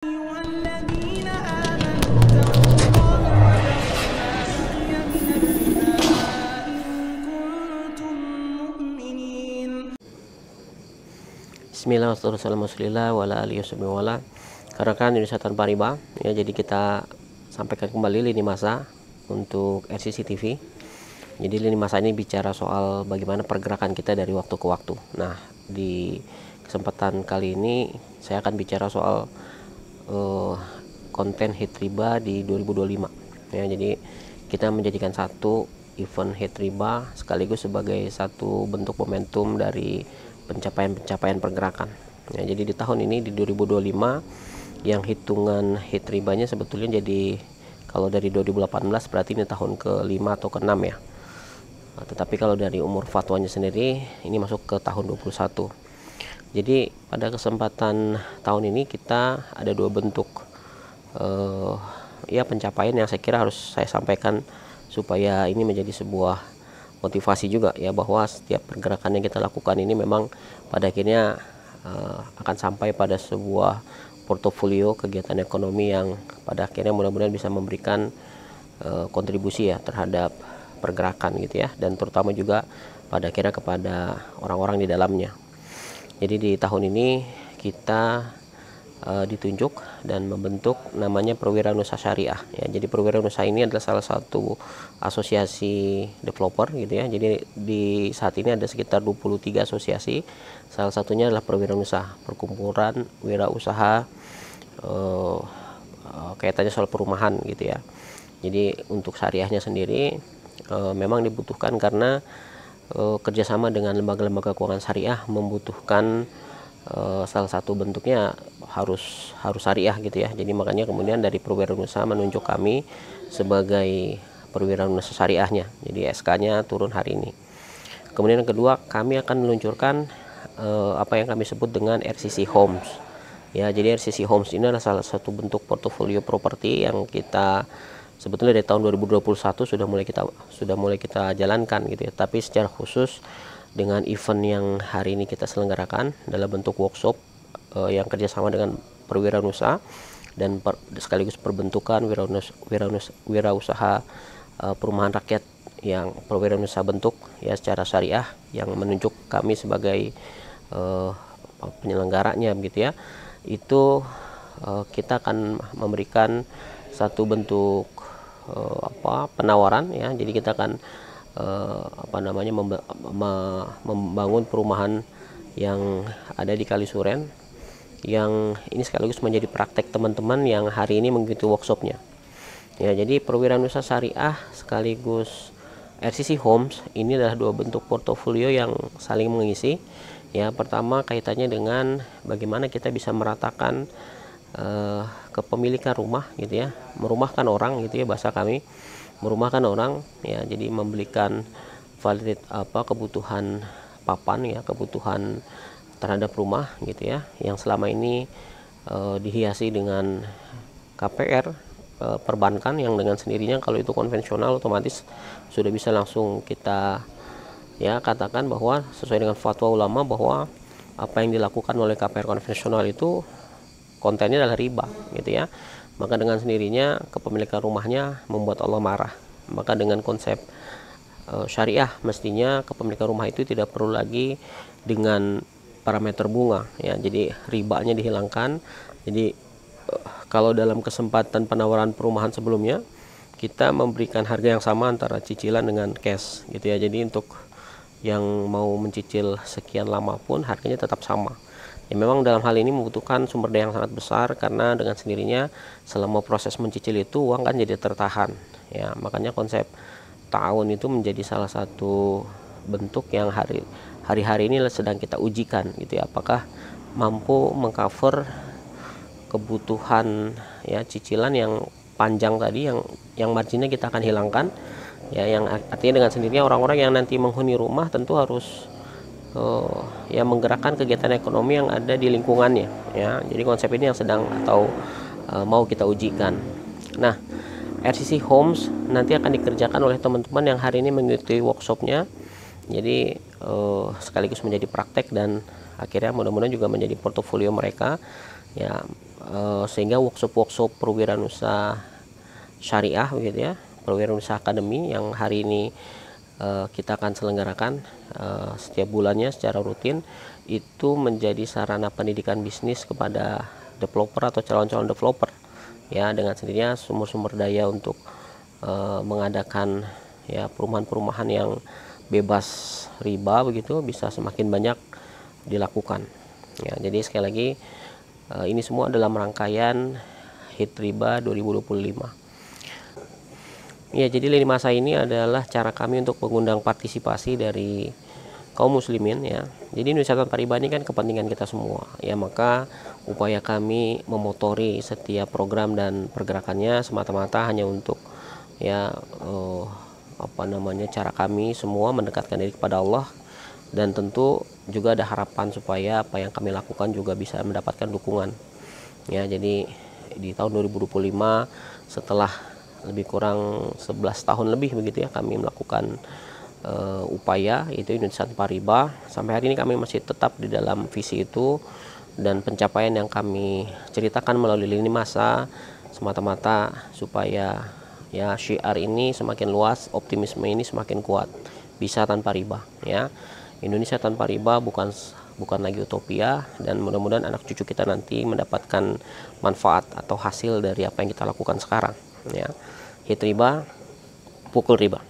أيها الذين آمنوا اتقوا الله وذروا ما بقي من الربا إن كنتم مؤمنين. Bismillah karena kan Indonesia tanpa riba ya, jadi kita sampaikan kembali lini masa untuk RCC TV. Jadi lini masa ini bicara soal bagaimana pergerakan kita dari waktu ke waktu. Nah, di kesempatan kali ini saya akan bicara soal konten hit riba di 2025 ya. Jadi kita menjadikan satu event hit riba sekaligus sebagai satu bentuk momentum dari pencapaian pergerakan ya. Jadi di tahun ini di 2025 yang hitungan hit ribanya sebetulnya, jadi kalau dari 2018 berarti ini tahun ke-5 atau ke-6 ya. Tetapi kalau dari umur fatwanya sendiri ini masuk ke tahun 21. Jadi pada kesempatan tahun ini kita ada dua bentuk ya pencapaian yang saya kira harus saya sampaikan supaya ini menjadi sebuah motivasi juga ya, bahwa setiap pergerakan yang kita lakukan ini memang pada akhirnya akan sampai pada sebuah portofolio kegiatan ekonomi yang pada akhirnya mudah-mudahan bisa memberikan kontribusi ya terhadap pergerakan gitu ya, dan terutama juga pada akhirnya kepada orang-orang di dalamnya. Jadi di tahun ini kita ditunjuk dan membentuk namanya Perwirausaha Syariah ya. Jadi Perwirausaha ini adalah salah satu asosiasi developer gitu ya. Jadi di saat ini ada sekitar 23 asosiasi. Salah satunya adalah Perwirausaha, perkumpulan wirausaha kaitannya soal perumahan gitu ya. Jadi untuk syariahnya sendiri memang dibutuhkan karena kerjasama dengan lembaga-lembaga keuangan syariah membutuhkan salah satu bentuknya harus syariah gitu ya. Jadi makanya kemudian dari Perwirausaha menunjuk kami sebagai Perwirausaha syariahnya. Jadi SK-nya turun hari ini. Kemudian yang kedua, kami akan meluncurkan apa yang kami sebut dengan RCC Homes. Ya, jadi RCC Homes ini adalah salah satu bentuk portofolio properti yang kita sebetulnya dari tahun 2021 sudah mulai kita jalankan gitu ya. Tapi secara khusus dengan event yang hari ini kita selenggarakan dalam bentuk workshop yang kerjasama dengan Perwirausaha dan sekaligus perbentukan wirausaha perumahan rakyat yang Perwirausaha bentuk ya secara syariah, yang menunjuk kami sebagai penyelenggaranya begitu ya. Itu kita akan memberikan satu bentuk penawaran ya. Jadi kita akan membangun perumahan yang ada di Kalisuren, yang ini sekaligus menjadi praktek teman-teman yang hari ini mengikuti workshopnya ya. Jadi Perwirausaha Syariah sekaligus RCC Homes ini adalah dua bentuk portofolio yang saling mengisi ya. Pertama kaitannya dengan bagaimana kita bisa meratakan kepemilikan rumah gitu ya, merumahkan orang gitu ya, bahasa kami merumahkan orang ya. Jadi membelikan kebutuhan papan ya, kebutuhan terhadap rumah gitu ya, yang selama ini dihiasi dengan KPR perbankan yang dengan sendirinya kalau itu konvensional otomatis sudah bisa langsung kita ya katakan bahwa sesuai dengan fatwa ulama bahwa apa yang dilakukan oleh KPR konvensional itu kontennya adalah riba gitu ya. Maka dengan sendirinya kepemilikan rumahnya membuat Allah marah. Maka dengan konsep syariah mestinya kepemilikan rumah itu tidak perlu lagi dengan parameter bunga ya. Jadi ribanya dihilangkan. Jadi kalau dalam kesempatan penawaran perumahan sebelumnya kita memberikan harga yang sama antara cicilan dengan cash gitu ya. Jadi untuk yang mau mencicil sekian lama pun harganya tetap sama. Ya, memang dalam hal ini membutuhkan sumber daya yang sangat besar karena dengan sendirinya selama proses mencicil itu uang kan jadi tertahan ya. Makanya konsep ta'awun itu menjadi salah satu bentuk yang hari-hari ini sedang kita ujikan gitu ya, apakah mampu mengcover kebutuhan ya cicilan yang panjang tadi, yang marginnya kita akan hilangkan ya, yang artinya dengan sendirinya orang-orang yang nanti menghuni rumah tentu harus ya menggerakkan kegiatan ekonomi yang ada di lingkungannya ya. Jadi konsep ini yang sedang atau mau kita ujikan. Nah, RCC Homes nanti akan dikerjakan oleh teman-teman yang hari ini mengikuti workshopnya. Jadi sekaligus menjadi praktek dan akhirnya mudah-mudahan juga menjadi portofolio mereka ya, sehingga workshop perwirausahaan syariah begitu ya, perwirausahaan akademi yang hari ini kita akan selenggarakan setiap bulannya secara rutin, itu menjadi sarana pendidikan bisnis kepada developer atau calon-calon developer ya, dengan sendirinya sumber-sumber daya untuk mengadakan ya perumahan-perumahan yang bebas riba begitu bisa semakin banyak dilakukan ya. Jadi sekali lagi ini semua adalah rangkaian HIT Riba 2025 ya. Jadi lini masa ini adalah cara kami untuk mengundang partisipasi dari kaum muslimin ya. Jadi Indonesia Tanpa Riba ini kan kepentingan kita semua ya, maka upaya kami memotori setiap program dan pergerakannya semata-mata hanya untuk ya cara kami semua mendekatkan diri kepada Allah, dan tentu juga ada harapan supaya apa yang kami lakukan juga bisa mendapatkan dukungan ya. Jadi di tahun 2025 setelah lebih kurang 11 tahun lebih begitu ya kami melakukan upaya itu Indonesia Tanpa Riba, sampai hari ini kami masih tetap di dalam visi itu, dan pencapaian yang kami ceritakan melalui lini masa semata-mata supaya ya syiar ini semakin luas, optimisme ini semakin kuat, bisa tanpa riba ya. Indonesia Tanpa Riba bukan lagi utopia, dan mudah-mudahan anak cucu kita nanti mendapatkan manfaat atau hasil dari apa yang kita lakukan sekarang ya. HIT Riba, pukul riba.